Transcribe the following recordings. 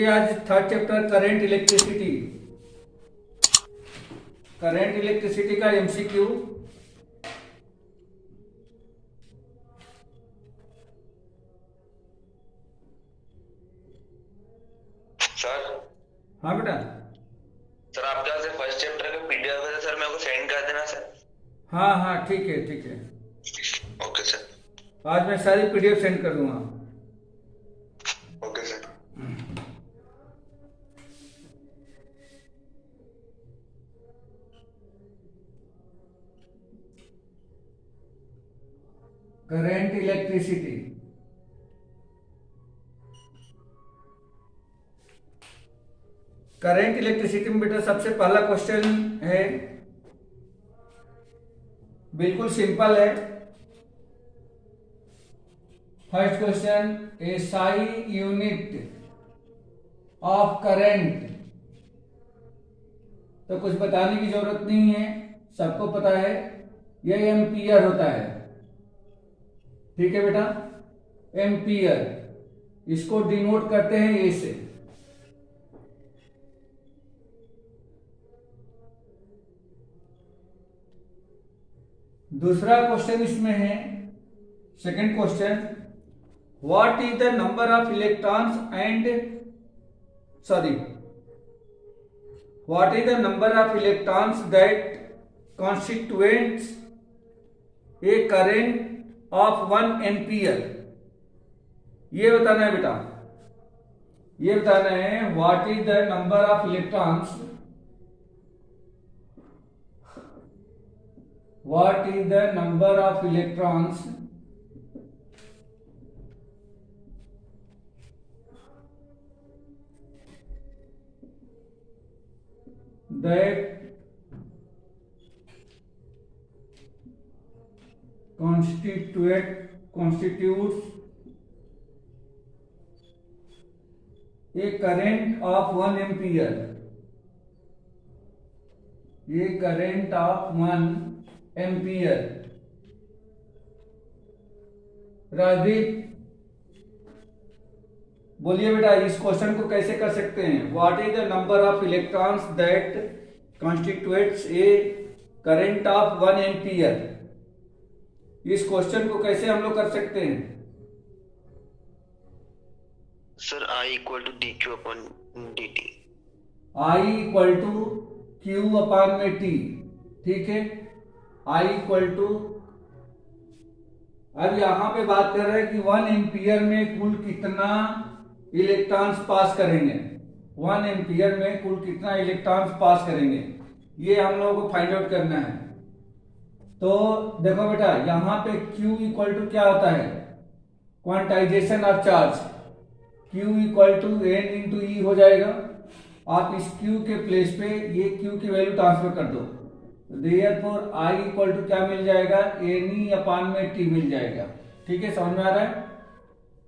चलिए आज third chapter current electricity का एमसीक्यू। सर हाँ बेटा। सर आपके पास फर्स्ट चैप्टर का पीडीएफ है सर, मेरे को सेंड कर देना सर। हाँ हाँ ठीक है ठीक है, ओके सर। आज मैं सारी पीडीएफ सेंड कर दूंगा। Okay sir. Current electricity. Current electricity में बेटा सबसे पहला क्वेश्चन है, बिल्कुल सिंपल है। First question, SI unit of current. तो कुछ बताने की जरूरत नहीं है, सबको पता है, यह एम्पियर होता है। ठीक है बेटा, एम्पियर, इसको डिनोट करते हैं ए से। दूसरा क्वेश्चन इसमें है, second question, what is the number of electrons and what is the number of electrons that constituents A current of 1 ampere. ये बताना है बेटा, ये बताना है what is the number of electrons, what is the number of electrons that constitutes a current of 1 ampere, ये current of 1 ampere. Rajdeep बोलिए बेटा, इस क्वेश्चन को कैसे कर सकते हैं? What is the number of electrons that constitutes a current of 1 ampere. इस क्वेश्चन को कैसे हम लोग कर सकते हैं? Sir I equal to d q upon d t. I equal to q upon में टी। ठीक है, आई इक्वल टू, अब यहां पे बात कर रहे हैं कि 1 एम्पियर में कुल कितना इलेक्ट्रॉन्स पास करेंगे। 1 एम्पियर में कुल कितना इलेक्ट्रॉन्स पास करेंगे, ये हम लोगों को फाइंड आउट करना है। तो देखो बेटा, यहां पे Q इक्वल टू क्या होता है, quantization of charge. Q equal to N into E हो जाएगा। आप इस Q के प्लेस पे ये Q की वैल्यू ट्रांसफर कर दो, देयरफॉर I इक्वल टू क्या मिल जाएगा, NE अपान में T मिल जाएगा। ठीक है, समझ में आ रहा है?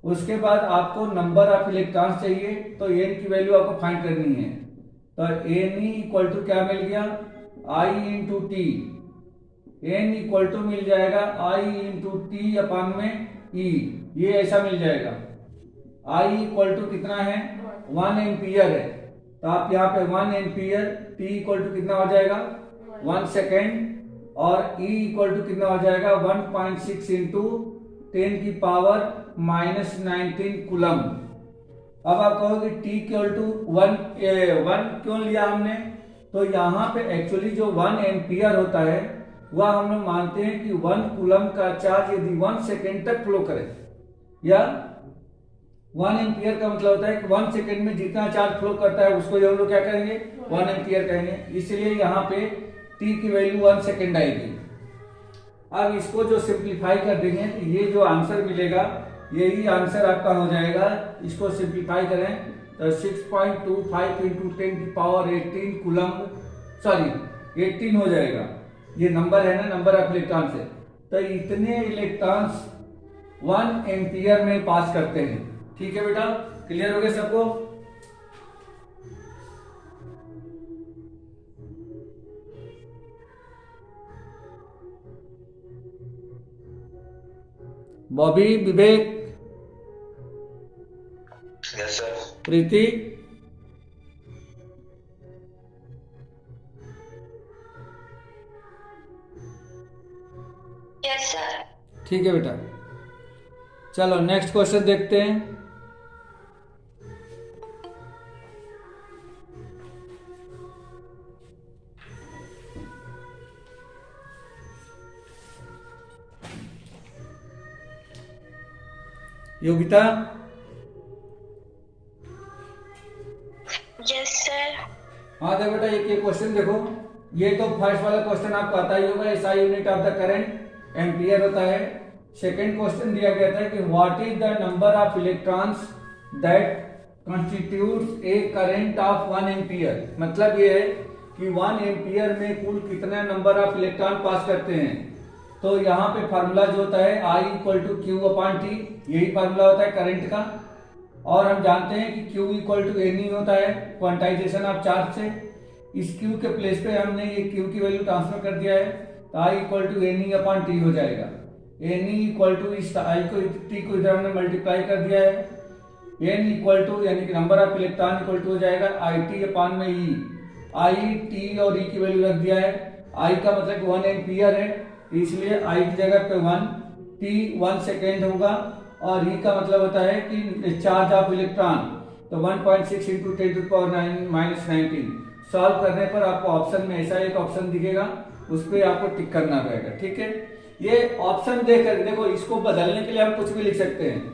उसके बाद आपको नंबर ऑफ इलेक्ट्रॉन्स चाहिए, तो N की वैल्यू आपको फाइंड करनी है। तो NE इक्वल टू क्या मिल गया, I into T. N equal to मिल जाएगा I इंटू टी अपान में E, ये ऐसा मिल जाएगा। I इक्वल टू कितना है, 1 एम्पियर है, तो आप यहाँ पे 1 एम्पियर, T इक्वल टू कितना हो जाएगा 1 सेकेंड, और E इक्वल टू कितना हो जाएगा 1.6 इंटू 10 की पावर -19 कूलम। अब आप कहोगे T इक्वल टू 1 क्यों लिया हमने? तो यहाँ पे एक्चुअली जो 1 एम्पियर होता है वह हम लोग मानते हैं कि 1 कूलम का चार्ज यदि 1 सेकेंड तक फ्लो करे, या 1 एम्पियर का मतलब होता है कि 1 सेकेंड में जितना चार्ज फ्लो करता है उसको हम लोग क्या कहेंगे, 1 एम्पियर कहेंगे। इसलिए यहाँ पे T की वैल्यू 1 सेकेंड आएगी। अब इसको जो सिंप्लीफाई कर देंगे तो ये जो आंसर मिलेगा यही आंसर आपका हो जाएगा। इसको सिंप्लीफाई करें तो 6.25 इंटू 10 की पावर 18 कूलम, 18 हो जाएगा। ये नंबर है ना, नंबर ऑफ इलेक्ट्रॉन से। तो इतने इलेक्ट्रॉन्स 1 एम्पियर में पास करते हैं। ठीक है बेटा, क्लियर हो गया सबको? बॉबी, विवेक, यस सर। प्रीति, सर। ठीक है बेटा, चलो नेक्स्ट क्वेश्चन देखते हैं। Yogita, yes sir. हाँ देखो बेटा, ये क्वेश्चन देखो, ये तो फर्स्ट वाला क्वेश्चन आपको आता ही होगा, SI unit of the current ampere होता है। सेकंड क्वेश्चन दिया गया था कि what is the number of electrons that constitutes A current of 1 ampere. मतलब ये है कि 1 एम्पियर में कुल कितना नंबर ऑफ इलेक्ट्रॉन पास करते हैं। तो यहाँ पे फार्मूला जो होता है I equal to Q upon T, यही फार्मूला होता है करंट का। और हम जानते हैं कि Q equal to N E होता है क्वांटाइजेशन ऑफ चार्ज से। इस Q के प्लेस पे हमने ये Q की वैल्यू ट्रांसफर कर दिया है, तो I equal to N E upon T हो जाएगा। एन ई इक्वल टू इस I को टी को इधर हमने मल्टीप्लाई कर दिया है, एन इक्वल टू यानी कि number of electron equal to हो जाएगा आई टी अपॉन में ई। आई टी और ई की वैल्यू रख दिया है। आई का मतलब 1 एम्पियर है, इसलिए आई की जगह पे 1, टी 1 सेकेंड होगा, और ई का मतलब होता है कि चार्ज ऑफ इलेक्ट्रॉन, तो 1.6 इंटू 10⁻⁻19। सॉल्व करने पर आपको ऑप्शन में ऐसा एक ऑप्शन दिखेगा, उस पर आपको टिक करना रहेगा। ठीक है, ये ऑप्शन देकर देखो, इसको बदलने के लिए हम कुछ भी लिख सकते हैं।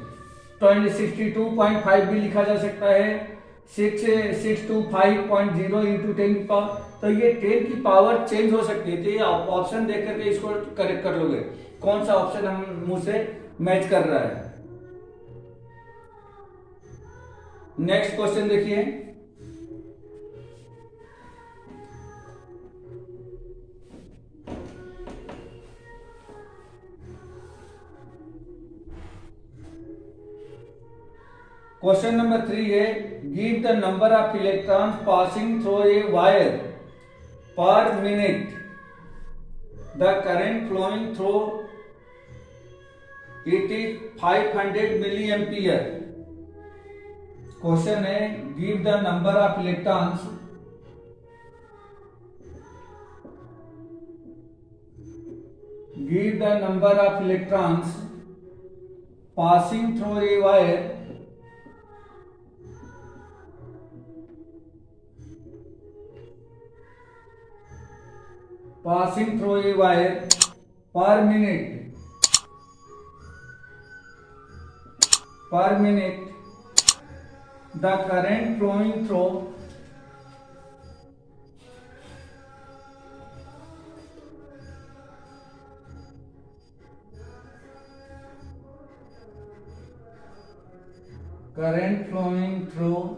62.5 भी लिखा जा सकता है, 625.0 इंटू 10 की पावर, तो ये 10 की पावर चेंज हो सकती है। तो ये ऑप्शन देख करके इसको करेक्ट कर लोगे, कौन सा ऑप्शन हम मुंह से मैच कर रहा है। नेक्स्ट क्वेश्चन देखिए, क्वेश्चन नंबर 3 है, give the number of electrons passing through a wire per minute, the current flowing through it is 500 milli ampere. Question है, give the number of electrons passing through a wire per minute the current flowing through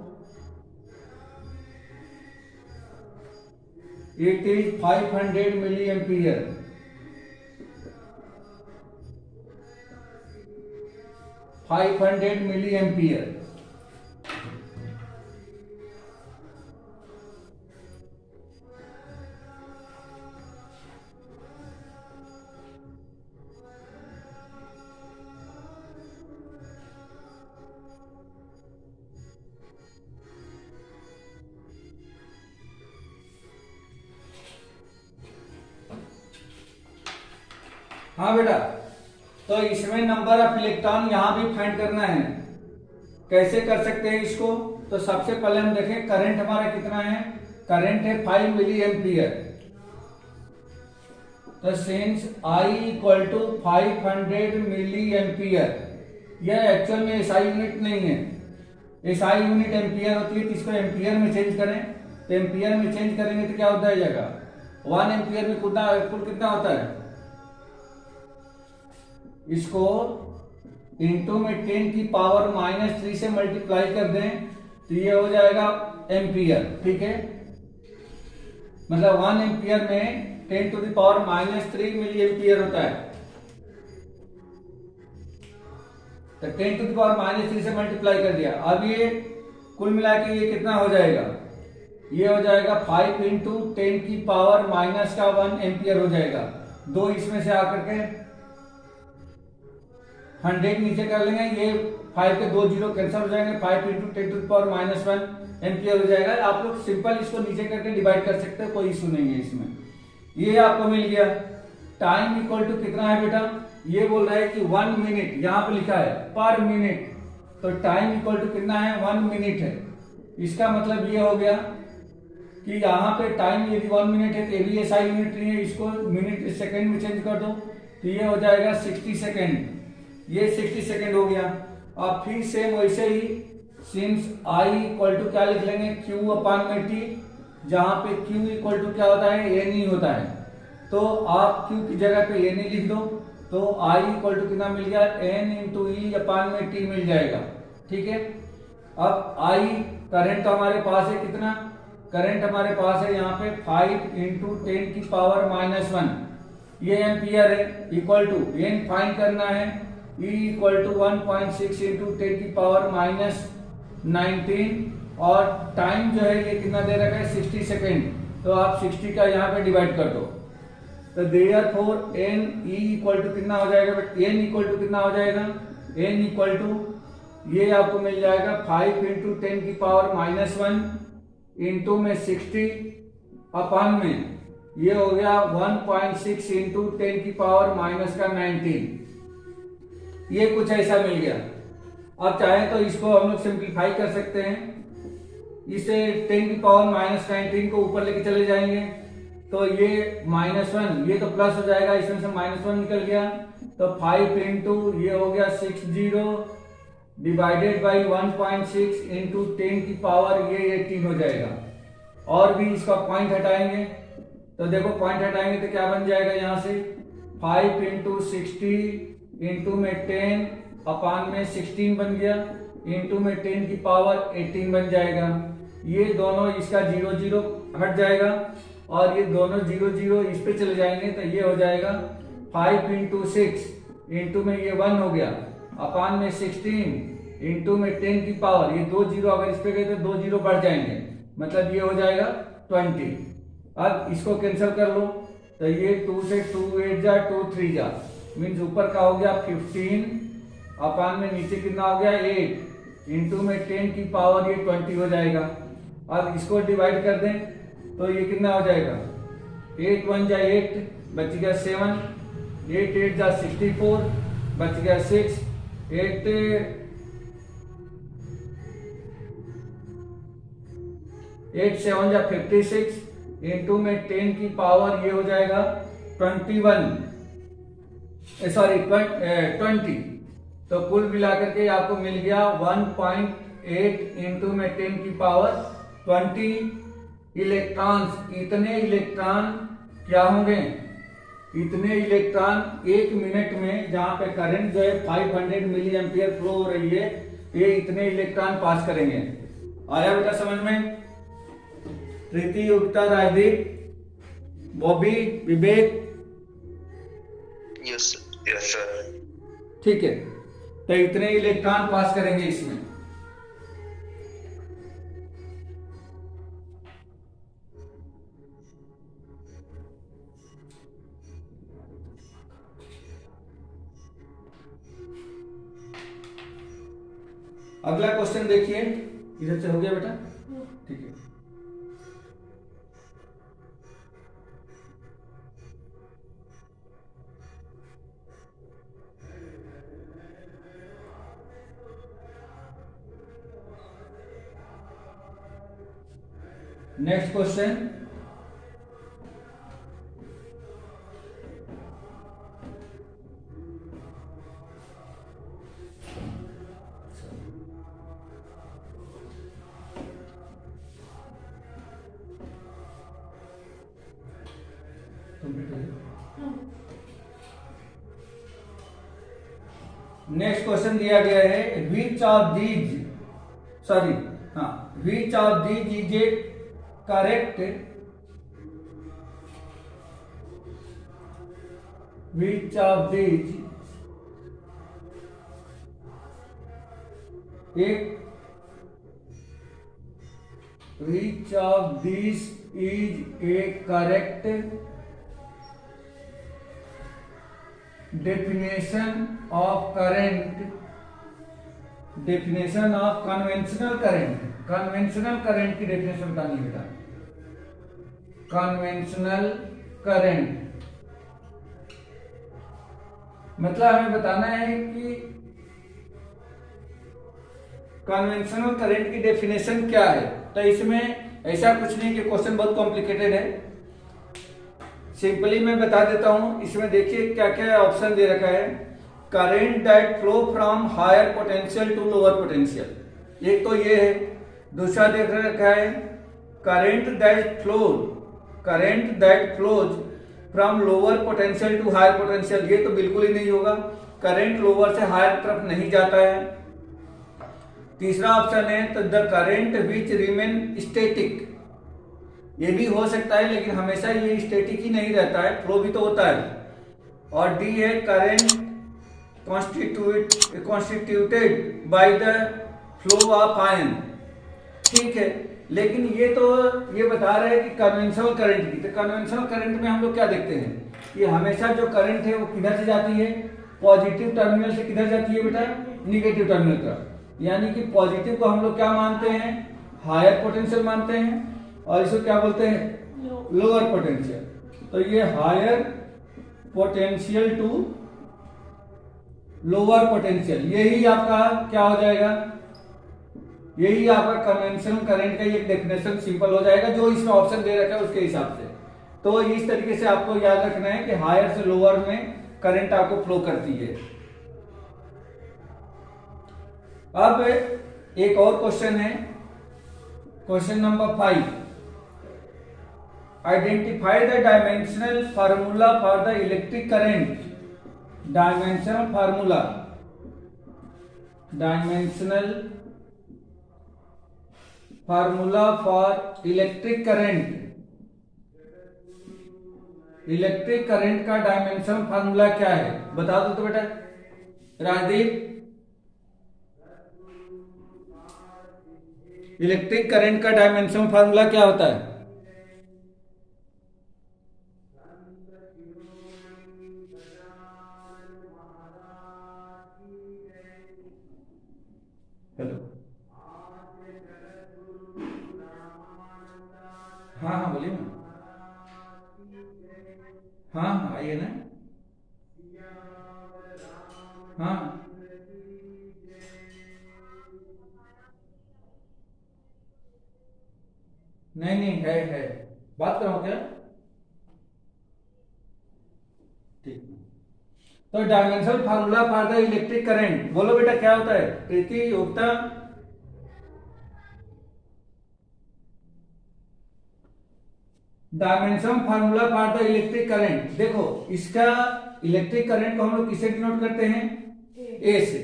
it is 500 milliampere. हाँ बेटा, तो इसमें number of electron यहां भी find करना है। कैसे कर सकते हैं इसको? तो सबसे पहले हम देखें करंट हमारा कितना है। करंट है 5 मिली एम्पियर, तो since I equal to 500 milli ampere, यह एक्चुअल में एसआई यूनिट नहीं है, एसआई यूनिट एम्पियर होती है, तो इसको एम्पियर में चेंज करें। तो एम्पियर में चेंज करेंगे तो क्या होता है जाएगा, 1 एम्पियर में कुल कितना होता है, इसको इंटू में 10 की पावर -3 से मल्टीप्लाई कर दें तो ये हो जाएगा एम्पियर। ठीक है, मतलब 1 एम्पियर में 10 to the power -3 milliampere होता है। तो 10 टू द पावर -3 से मल्टीप्लाई कर दिया। अब ये कुल मिला के ये कितना हो जाएगा, ये हो जाएगा 5 इंटू 10 की पावर -1 एम्पियर हो जाएगा। 2 इसमें से आकर के 100 नीचे कर लेंगे, ये 5 के 2 जीरो कैंसिल हो जाएंगे, 5 into 10 to the power -1 ampere हो जाएगा। आप लोग सिंपल इसको नीचे करके डिवाइड कर सकते हैं, कोई इशू नहीं है इसमें। ये आपको मिल गया। टाइम इक्वल टू कितना है बेटा, ये बोल रहा है कि 1 मिनट, यहाँ पे लिखा है पर मिनट, तो टाइम इक्वल टू कितना है 1 मिनट है। इसका मतलब ये हो गया कि यहाँ पे टाइम यदि 1 मिनट है तो ये भी ऐसा यूनिट नहीं है, इसको मिनट सेकंड में चेंज कर दो तो ये हो जाएगा 60 सेकंड, ये 60 सेकंड हो गया। अब फिर सेम वैसे ही सिंस आई इक्वल टू क्या लिख लेंगे क्यू अपान में टी, जहां पे क्यू इक्वल टू क्या होता है एन ही होता है, तो आप क्यू की जगह पे एन ही लिख दो, तो आई इक्वल टू कितना मिल गया एन इंटू ई अपान में टी मिल जाएगा। ठीक है, अब आई करंट तो हमारे पास है कितना, करंट हमारे पास है यहाँ पे 5 इंटू 10 की पावर -1, ये एम्पियर है, इक्वल टू एन फाइंड करना है, E इक्वल टू 1.6 इंटू 10 की पावर -19, और टाइम जो है ये कितना दे रखा है 60 सेकेंड, तो आप 60 का यहाँ पे डिवाइड कर दो, तो therefore N E equal to कितना हो जाएगा, बट एन इक्वल टू कितना हो जाएगा, एन इक्वल टू ये आपको मिल जाएगा 5 इंटू 10 की पावर -1 इंटू में 60 अपान में ये हो गया 1.6 इंटू 10 की पावर -19, ये कुछ ऐसा मिल गया। अब चाहे तो इसको हम लोग सिंप्लीफाई कर सकते हैं, इसे 10 की पावर -19 को ऊपर लेके चले जाएंगे तो ये -1, ये तो प्लस हो जाएगा, इसमें से -1 निकल गया, तो 5 इंटू ये हो गया 60 डिवाइडेड बाई 1.6 इंटू 10 की पावर ये 18 हो जाएगा। और भी इसका पॉइंट हटाएंगे तो देखो पॉइंट हटाएंगे तो क्या बन जाएगा, यहाँ से 5 इंटू 60 इंटू में 10 अपान में 16 बन गया, इंटू में 10 की पावर 18 बन जाएगा। ये दोनों इसका 0 0 हट जाएगा और ये दोनों 0 0 इस पे चले जाएंगे, तो ये हो जाएगा 5 इंटू 6 इंटू में ये 1 हो गया अपान में 16 इंटू में 10 की पावर, ये 2 0 अगर इस पे गए तो 2 0 बढ़ जाएंगे, मतलब ये हो जाएगा 20। अब इसको कैंसिल कर लो तो ये 2 से 2 8 जा 2 3 जा, मीन्स ऊपर का हो गया 15 अपान में नीचे कितना हो गया 8 इंटू में 10 की पावर ये 20 हो जाएगा। अब इसको डिवाइड कर दें तो ये कितना हो जाएगा, 8 1 जा 8 बच गया 7, 8 8 जा 64 बच गया 6, 8 7 जा 56 इंटू में 10 की पावर ये हो जाएगा 21, सॉरी 20, तो कुल मिलाकर के आपको मिल गया 1.8 इंटू में 10 की पावर 20 इलेक्ट्रॉन्स। इतने इलेक्ट्रॉन क्या होंगे, इतने इलेक्ट्रॉन 1 मिनट में, जहां पे करंट जो है 500 मिली एम्पियर फ्लो हो रही है, ये इतने इलेक्ट्रॉन पास करेंगे। आया बेटा समझ में? प्रीति, युक्ता, राजदीप, बॉबी, विवेक, यस सर। ठीक है, तो इतने इलेक्ट्रॉन पास करेंगे इसमें। अगला क्वेश्चन देखिए, इधर से हो गया बेटा, ठीक है। नेक्स्ट क्वेश्चन, नेक्स्ट क्वेश्चन दिया गया है, विच ऑफ दीज, सॉरी हाँ, which of these is A correct, which of these which of these is a correct definition of current, definition of conventional current, conventional current की definition बतानी है बेटा, conventional current मतलब हमें बताना है कि कन्वेंशनल करंट की डेफिनेशन क्या है। तो इसमें ऐसा कुछ नहीं कि क्वेश्चन बहुत कॉम्प्लिकेटेड है, सिंपली मैं बता देता हूं। इसमें देखिए क्या क्या ऑप्शन दे रखा है। Current that flow from higher potential to lower potential, एक तो ये है। दूसरा देख रखा है current that flows from lower potential to higher potential, ये तो बिल्कुल ही नहीं होगा, करंट लोअर से हायर तरफ नहीं जाता है। तीसरा ऑप्शन है तो the current which remain static, ये भी हो सकता है लेकिन हमेशा ये स्टैटिक ही नहीं रहता है, फ्लो भी तो होता है। और डी है current constituted by the flow of ion. ठीक है, लेकिन ये तो ये बता रहे हैं कि कन्वेंशनल करंट की। तो कन्वेंशनल करंट में हम लोग क्या देखते हैं कि हमेशा जो करंट है वो किधर से जाती है, पॉजिटिव टर्मिनल से किधर जाती है बेटा, निगेटिव टर्मिनल तरफ। यानी कि पॉजिटिव को हम लोग क्या मानते हैं, हायर पोटेंशियल मानते हैं, और इसको क्या बोलते हैं, लोअर पोटेंशियल। तो ये higher potential to lower potential, यही आपका क्या हो जाएगा, यही आपका कन्वेंशनल करंट का एक डेफिनेशन सिंपल हो जाएगा, जो इसमें ऑप्शन दे रखा है उसके हिसाब से। तो इस तरीके से आपको याद रखना है कि हायर से लोअर में करंट आपको फ्लो करती है। अब एक और क्वेश्चन है, question number 5। Identify the dimensional formula for the electric current. Dimensional formula for electric current का डायमेंशनल फार्मूला क्या है, बता दो तो बेटा राजदीप। इलेक्ट्रिक करंट का डायमेंशनल फार्मूला क्या होता है? हेलो, हाँ हाँ बोलिए ना। हाँ हाँ आइए ना। हाँ नहीं नहीं है बात कराओ क्या? ठीक। तो dimensional formula for the electric current, बोलो बेटा क्या होता है प्रीति योगता? Dimensional formula for the electric current, देखो इसका इलेक्ट्रिक करंट को हम लोग किसे डिनोट करते हैं, ए से।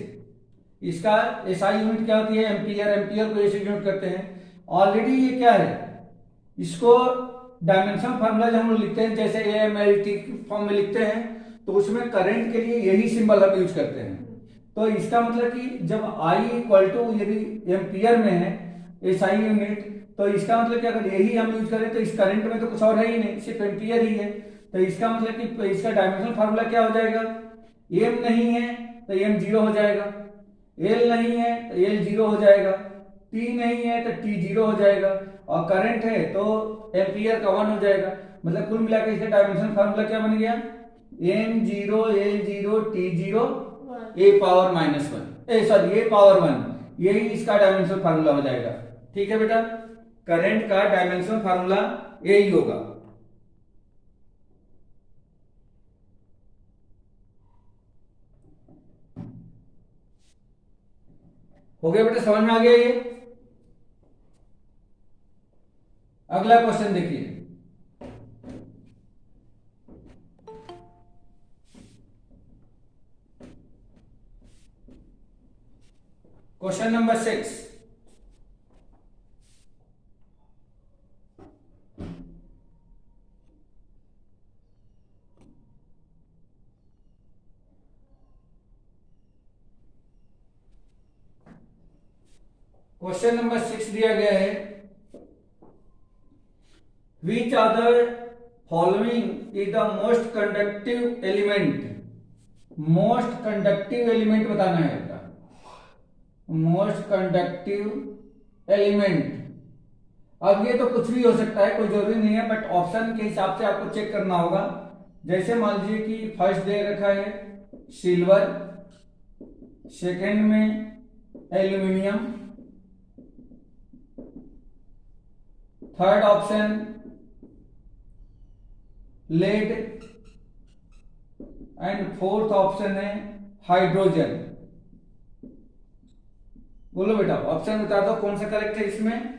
इसका एसआई यूनिट क्या होती है, एम्पियर, एम्पियर को ए से डिनोट करते हैं। ऑलरेडी ये क्या है, इसको डायमेंशनल फार्मूला जब हम लोग लिखते हैं जैसे AMLT फॉर्म में लिखते हैं तो उसमें करंट के लिए यही सिंबल हम यूज करते हैं। तो इसका मतलब कि जब I इक्वल टू यदि एम्पियर में है SI यूनिट, तो इसका मतलब क्या अगर यही हम यूज करें तो इस करंट में तो कुछ और है ही नहीं, सिर्फ एम्पियर ही है। तो इसका मतलब कि इसका डायमेंशनल फार्मूला क्या हो जाएगा, M नहीं है तो M 0 हो जाएगा, L नहीं है तो L 0 हो जाएगा, T नहीं है तो T 0 हो जाएगा, और करंट है तो एम्पियर का 1 हो जाएगा। मतलब कुल मिलाकर इसका डायमेंशनल फार्मूला क्या बन गया, M0 L0 T0 A power -1, sorry A power 1, यही इसका डायमेंशनल फार्मूला हो जाएगा। ठीक है बेटा, करंट का डायमेंशनल फार्मूला यही होगा। हो गया बेटा, समझ में आ गया ये? अगला क्वेश्चन देखिए, क्वेश्चन नंबर 6। क्वेश्चन नंबर 6 दिया गया है, which other following is the most conductive element. Most conductive element बताना है बेटा, मोस्ट कंडक्टिव एलिमेंट। अब ये तो कुछ भी हो सकता है, कोई जरूरी नहीं है, बट ऑप्शन के हिसाब से आपको चेक करना होगा। जैसे मान लीजिए कि फर्स्ट दे रखा है सिल्वर, सेकंड में aluminium, third option lead and fourth option है हाइड्रोजन। बोलो बेटा, ऑप्शन बता दो कौन सा करेक्ट है इसमें।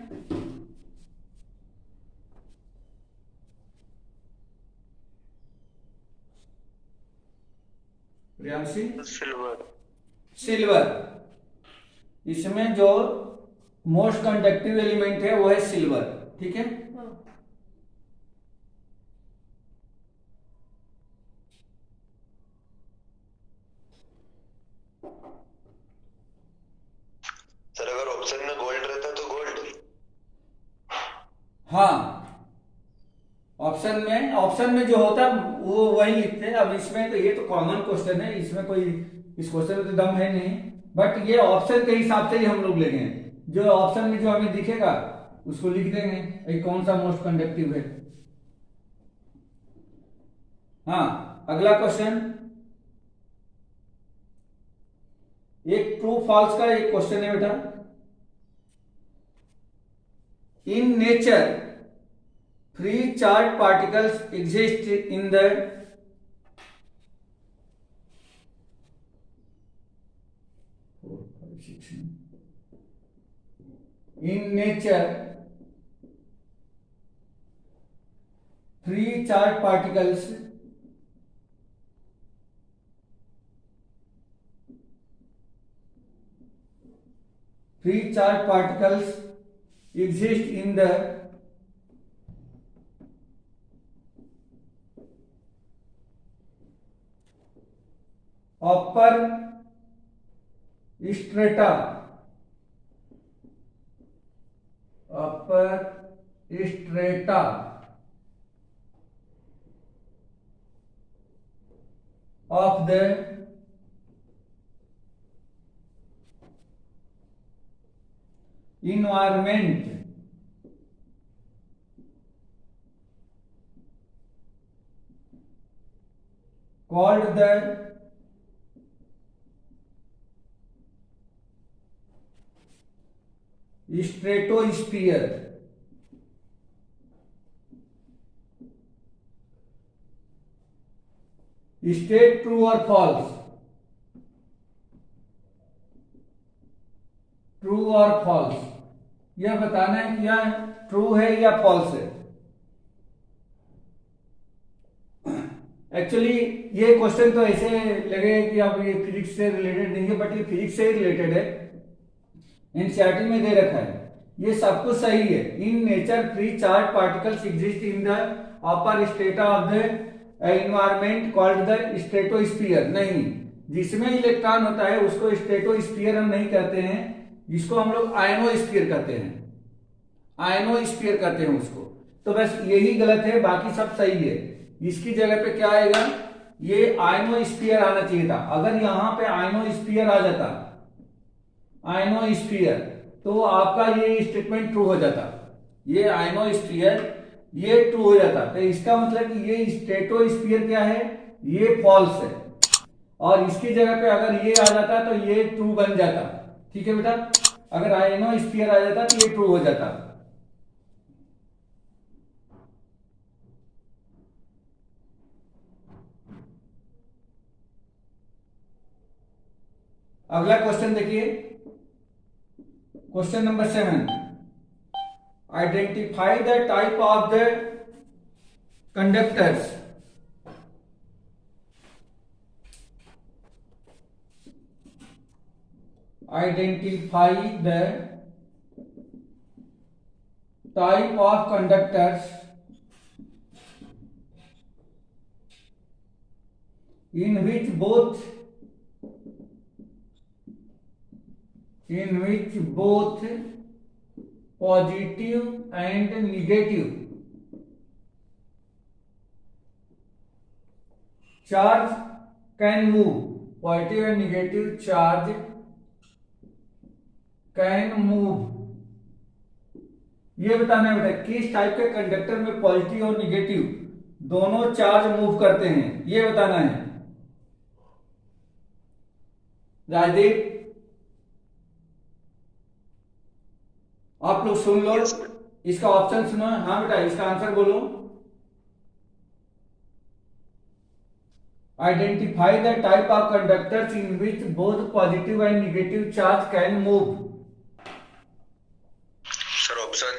प्रियांशी? सिल्वर। सिल्वर। इसमें जो मोस्ट कंडक्टिव एलिमेंट है वो है सिल्वर। ठीक है, सर अगर ऑप्शन में गोल्ड रहता तो गोल्ड। हाँ ऑप्शन में जो होता वो वही लिखते हैं। अब इसमें तो ये तो कॉमन क्वेश्चन है, इसमें कोई इस क्वेश्चन में तो दम है नहीं, बट ये ऑप्शन के हिसाब से ही हम लोग लेंगे। जो ऑप्शन में जो हमें दिखेगा उसको लिख देंगे ये कौन सा मोस्ट कंडक्टिव है। हाँ, अगला क्वेश्चन, एक ट्रू फॉल्स का एक क्वेश्चन है बेटा। In nature free charged particles exist in the in nature free charged particles exist in the upper strata of the environment called the stratosphere। State true और false, true और false, यह बताना है कि यह ट्रू है या फॉल्स है। एक्चुअली ये क्वेश्चन तो ऐसे लगे कि अब ये फिजिक्स से रिलेटेड नहीं है, बट ये फिजिक्स से ही रिलेटेड है, एनसीईआरटी में दे रखा है। ये सब कुछ सही है। In nature free charge particles exist in the upper strata of the environment called the stratosphere. नहीं, जिसमें इलेक्ट्रॉन होता है उसको स्ट्रेटोस्फीयर हम नहीं कहते हैं, जिसको हम लोग आयनोस्फीयर कहते हैं, आयनोस्फीयर कहते हैं उसको। तो बस यही गलत है, बाकी सब सही है। इसकी जगह पे क्या आएगा, ये आयनोस्फीयर आना चाहिए था। अगर यहां पे आयनोस्फीयर आ जाता, आयनोस्फीयर, तो आपका ये स्टेटमेंट ट्रू हो जाता। ये आयनोस्फीयर ये ट्रू हो जाता, तो इसका मतलब कि ये स्ट्रेटोस्फीयर क्या है, ये फॉल्स है। और इसकी जगह पे अगर ये आ जाता तो ये ट्रू बन जाता। ठीक है बेटा, अगर आयनोस्फीयर आ जाता तो ये ट्रू हो जाता। अगला क्वेश्चन देखिए, question number 7। Identify the type of the conductors. Identify the type of conductors in which both positive and negative charge can move, positive and negative charge can move। ये बताना है बेटा किस टाइप के कंडक्टर में positive और negative दोनों charge move करते हैं, ये बताना है। राजदीप, आप लोग सुन लो, इसका ऑप्शन सुनो। हाँ बेटा, इसका आंसर बोलो। Identify the type of conductors in which both positive and negative charge can move. Sir option.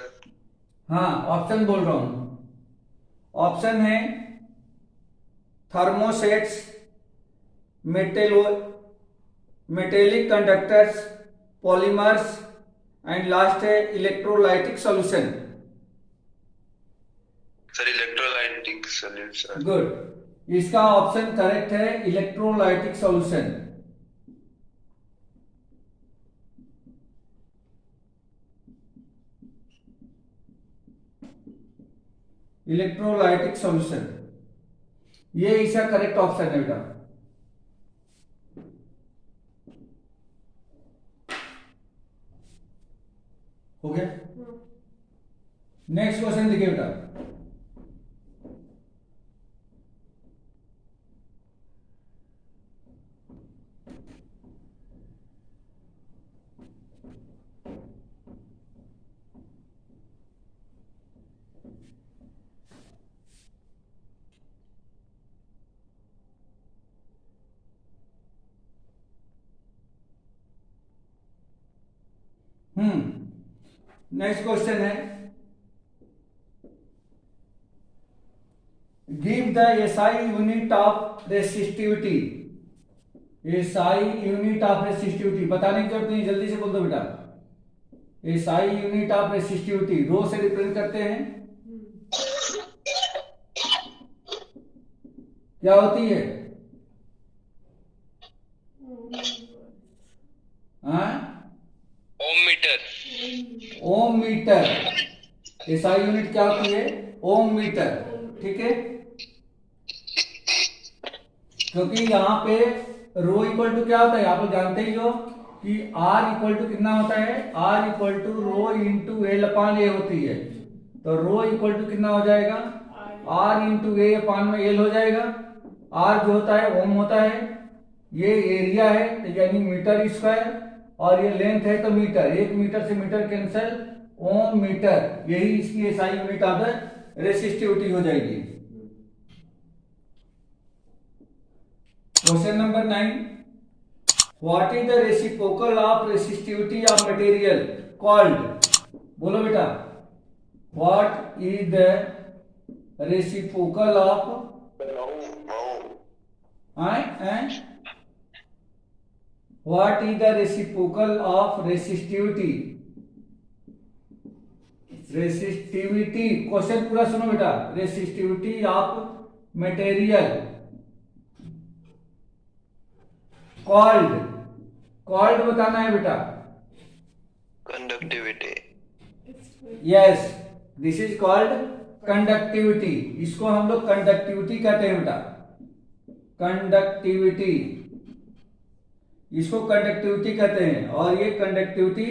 हाँ, ऑप्शन बोल रहा हूं। ऑप्शन है thermosets, metallic conductors, polymers and last है electrolytic solution. Sir electrolytic solution. Good, इसका option correct है electrolytic solution. Electrolytic solution, ये इसका करेक्ट ऑप्शन है बेटा। हो गया। नेक्स्ट क्वेश्चन देखिए बेटा। नेक्स्ट क्वेश्चन है, give the SI unit of resistivity. SI unit of resistivity बताने की जरूरत नहीं, जल्दी से बोल दो बेटा। SI unit of resistivity rho से रिप्रेजेंट करते हैं, क्या होती है? ओम मीटर। ओम मीटर। एसआई यूनिट क्या होती है? ओम मीटर। ठीक है, क्योंकि यहाँ पे रो इक्वल टू क्या होता है, आप लोग जानते ही हो कि आर इक्वल टू कितना होता है, R equal to rho into L upon A होती है। तो रो इक्वल टू कितना हो जाएगा, आर इंटू ए अपान में एल हो जाएगा। आर जो होता है ओम होता है, ये एरिया है तो यानी मीटर स्क्वायर, और ये लेंथ है तो मीटर, एक मीटर से मीटर कैंसल, ओम मीटर, यही इसकी SI unit of the resistivity हो जाएगी। Question number 9, what is the reciprocal of resistivity of material called. बोलो बेटा, what is the reciprocal of what is the reciprocal of resistivity. Resistivity, question पूरा सुनो बेटा। Resistivity of material called, called बताना है बेटा। Conductivity. Yes, this is called conductivity. इसको हम लोग कंडक्टिविटी कहते हैं बेटा, कंडक्टिविटी, इसको कंडक्टिविटी कहते हैं। और ये कंडक्टिविटी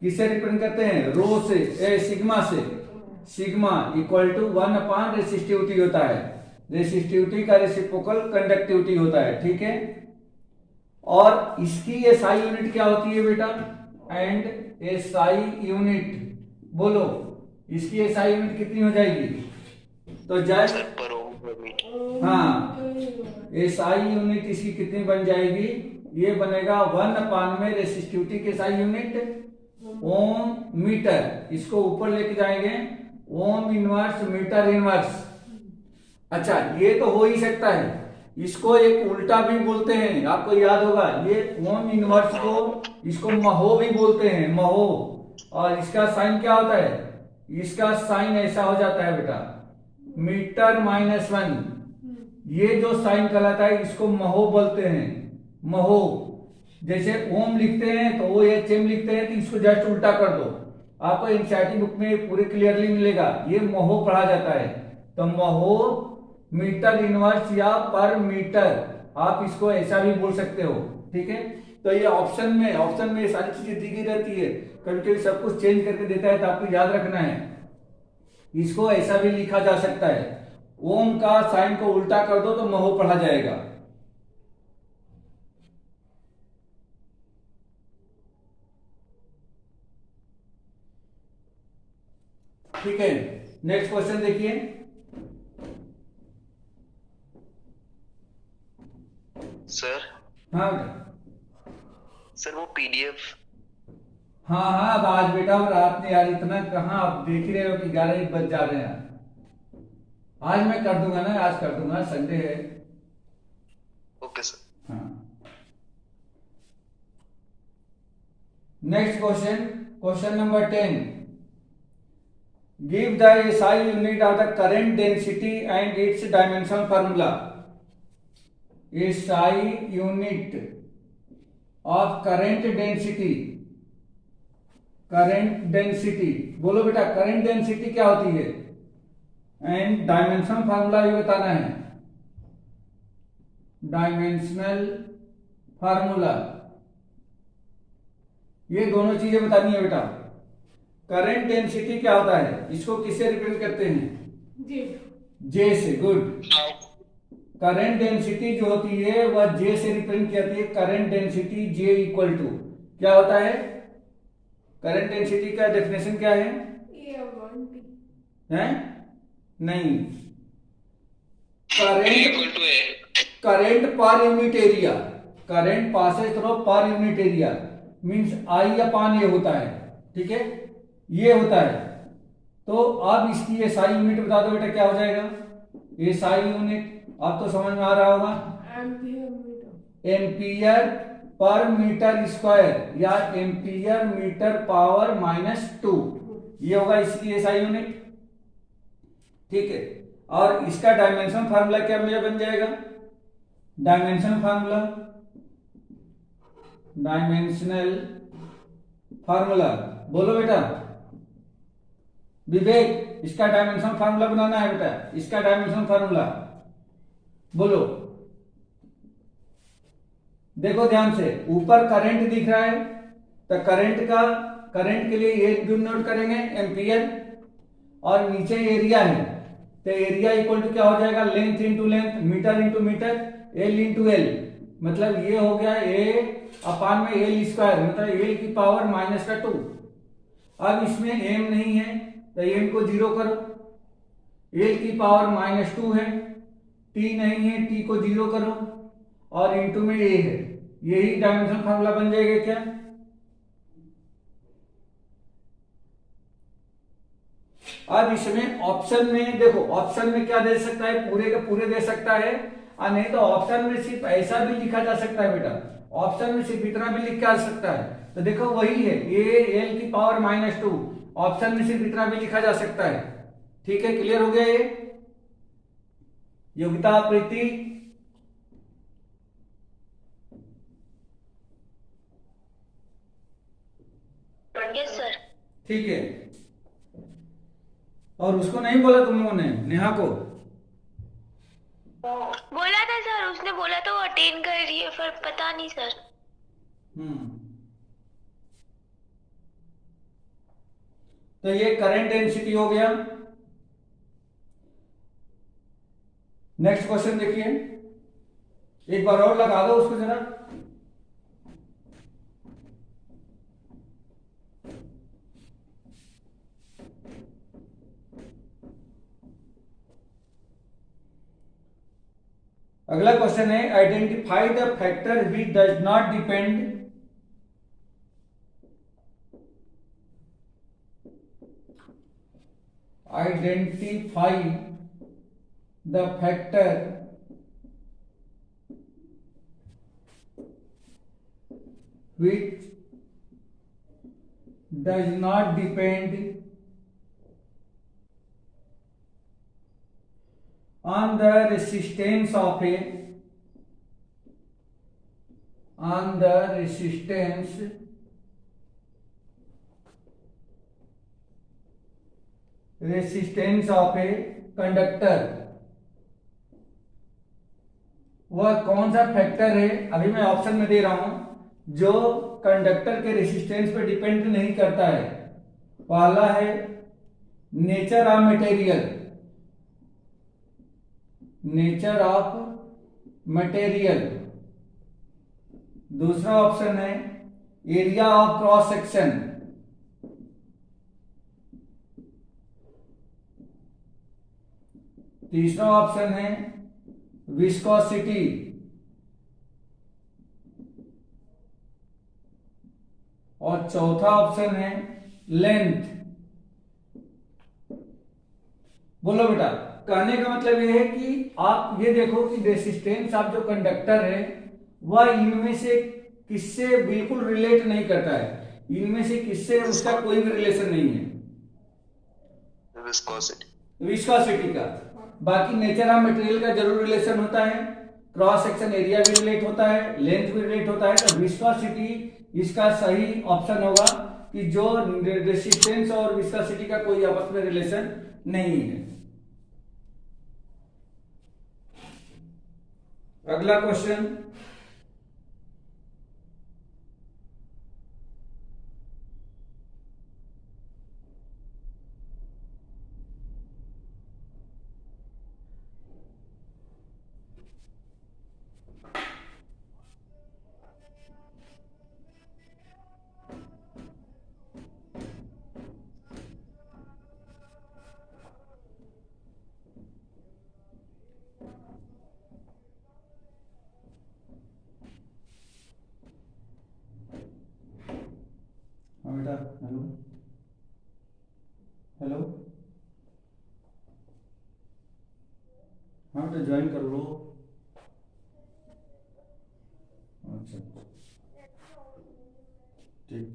किससे रिप्रेजेंट करते हैं, रो से, सिग्मा से। Sigma equal to 1 upon resistivity होता है। रेसिस्टिविटी का रेसिप्रोकल कंडक्टिविटी होता है। ठीक है, और इसकी एसआई यूनिट क्या होती है बेटा, एंड एसआई यूनिट बोलो, इसकी एसआई यूनिट कितनी हो जाएगी? तो जस्ट हाँ, एसआई यूनिट इसकी कितनी बन जाएगी, ये बनेगा 1 अपान में रेसिस्टिविटी की एसआई यूनिट ओम मीटर, इसको ऊपर लेके जाएंगे ओम इनवर्स मीटर इनवर्स। अच्छा, ये तो हो ही सकता है, इसको एक उल्टा भी बोलते हैं, आपको याद होगा, ये ओम इनवर्स को इसको महो भी बोलते हैं, महो। और इसका साइन क्या होता है, इसका साइन ऐसा हो जाता है बेटा, मीटर -1। ये जो साइन कहलाता है इसको महो बोलते हैं, महो। जैसे ओम लिखते हैं तो ओ एच एम लिखते हैं, तो इसको जस्ट उल्टा कर दो, आपको एनसीईआरटी बुक में पूरे क्लियरली मिलेगा, ये महो पढ़ा जाता है। तो महो मीटर इनवर्स या पर मीटर, आप इसको ऐसा भी बोल सकते हो। ठीक है, तो ये ऑप्शन में ये सारी चीजें दी गई रहती है, कभी कभी सब कुछ चेंज करके देता है, तो आपको याद रखना है। इसको ऐसा भी लिखा जा सकता है, ओम का साइन को उल्टा कर दो तो महो पढ़ा जाएगा। ठीक है, नेक्स्ट क्वेश्चन देखिए। सर हाँ बेटा। सर वो पीडीएफ। हाँ हाँ, अब आज बेटा और रात में यार, इतना कहाँ, आप देख ही रहे हो कि 11 बज जा रहे हैं यार। आज मैं कर दूंगा ना, आज कर दूंगा, संडे है। Okay sir. हाँ, next question, question number 10। Give the SI unit of the current density and its dimension formula. SI unit of current density, current density, बोलो बेटा करंट डेंसिटी क्या होती है, एंड डायमेंशन फार्मूला भी बताना है, डायमेंशनल फार्मूला, ये दोनों चीजें बतानी है बेटा। करंट डेंसिटी क्या होता है, इसको किससे रिप्रेजेंट करते हैं, जे से, गुड। करंट डेंसिटी जो होती है वह जे से रिप्रेजेंट की जाती है। Current density J equal to क्या होता है, करंट डेंसिटी का डेफिनेशन क्या है, हैं? नहीं, current per unit area, current passes through per unit area means I upon A होता है, ठीक है, ये होता है। तो अब इसकी एसआई यूनिट बता दो बेटा, क्या हो जाएगा एसआई यूनिट, अब तो समझ में आ रहा होगा, एम्पियर पर मीटर स्क्वायर या एम्पियर मीटर पावर -2, ये होगा इसकी एसआई यूनिट, ठीक है। और इसका डायमेंशन फार्मूला क्या मेरा बन जाएगा, डायमेंशन फार्मूला, डायमेंशनल फार्मूला, बोलो बेटा विवेक, इसका डायमेंशन फार्मूला बनाना है बेटा, इसका डायमेंशन फार्मूला बोलो। देखो ध्यान से, ऊपर करंट दिख रहा है, तो करंट के लिए ये नोट करेंगे एम्पियर, और नीचे एरिया है, तो एरिया इक्वल टू क्या हो जाएगा, length into length, metre into metre, L into L, मतलब ये हो गया ए अपान में एल स्क्वायर, मतलब एल की पावर -2। अब इसमें एम नहीं है तो एम को 0 करो, एल की पावर -2 है, टी नहीं है, टी को 0 करो, और इंटू में ए है, यही डायमेंशन फार्मूला बन जाएगा क्या। अब इसमें ऑप्शन में देखो, ऑप्शन में क्या दे सकता है, पूरे के पूरे दे सकता है, और नहीं तो ऑप्शन में सिर्फ ऐसा भी लिखा जा सकता है बेटा, ऑप्शन में सिर्फ इतना भी लिखा जा सकता है। तो देखो वही है, ए एल की पावर -2, ऑप्शन में सिर्फ इतना भी लिखा जा सकता है, ठीक है, क्लियर हो गया ये। योग्यता प्रीति, यस सर। ठीक है। और उसको नहीं बोला तुम लोगों ने, नेहा को? बोला था सर, उसने बोला था वो अटेंड कर रही है, पर पता नहीं सर। तो ये करंट डेंसिटी हो गया। नेक्स्ट क्वेश्चन देखिए, एक बार और लगा दो उसको जरा। अगला क्वेश्चन है, identify the factor which does not depend identify the factor which does not depend on the resistance of a resistance of a conductor. वह कौन सा फैक्टर है, अभी मैं ऑप्शन में दे रहा हूं, जो कंडक्टर के रेसिस्टेंस पे डिपेंड नहीं करता है। पहला है nature of material, nature of material. दूसरा ऑप्शन है एरिया ऑफ क्रॉस सेक्शन। तीसरा ऑप्शन है विस्कोसिटी, और चौथा ऑप्शन है लेंथ। बोलो बेटा, कहने का मतलब यह है कि आप ये देखो कि रेसिस्टेंस ऑफ जो कंडक्टर है वह इनमें से किससे बिल्कुल रिलेट नहीं करता है, इनमें से किससे उसका कोई भी रिलेशन नहीं है विस्कोसिटी का। बाकी नेचर ऑफ मटेरियल का जरूर रिलेशन होता है, क्रॉस सेक्शन एरिया भी रिलेट होता है, लेंथ भी रिलेट होता है। तो विस्कोसिटी इसका सही ऑप्शन होगा कि जो रेसिस्टेंस और विस्कोसिटी का कोई आपस में रिलेशन नहीं है। अगला क्वेश्चन, बेटा हेलो हेलो, हाँ बेटा ज्वाइन कर लो। अच्छा ठीक।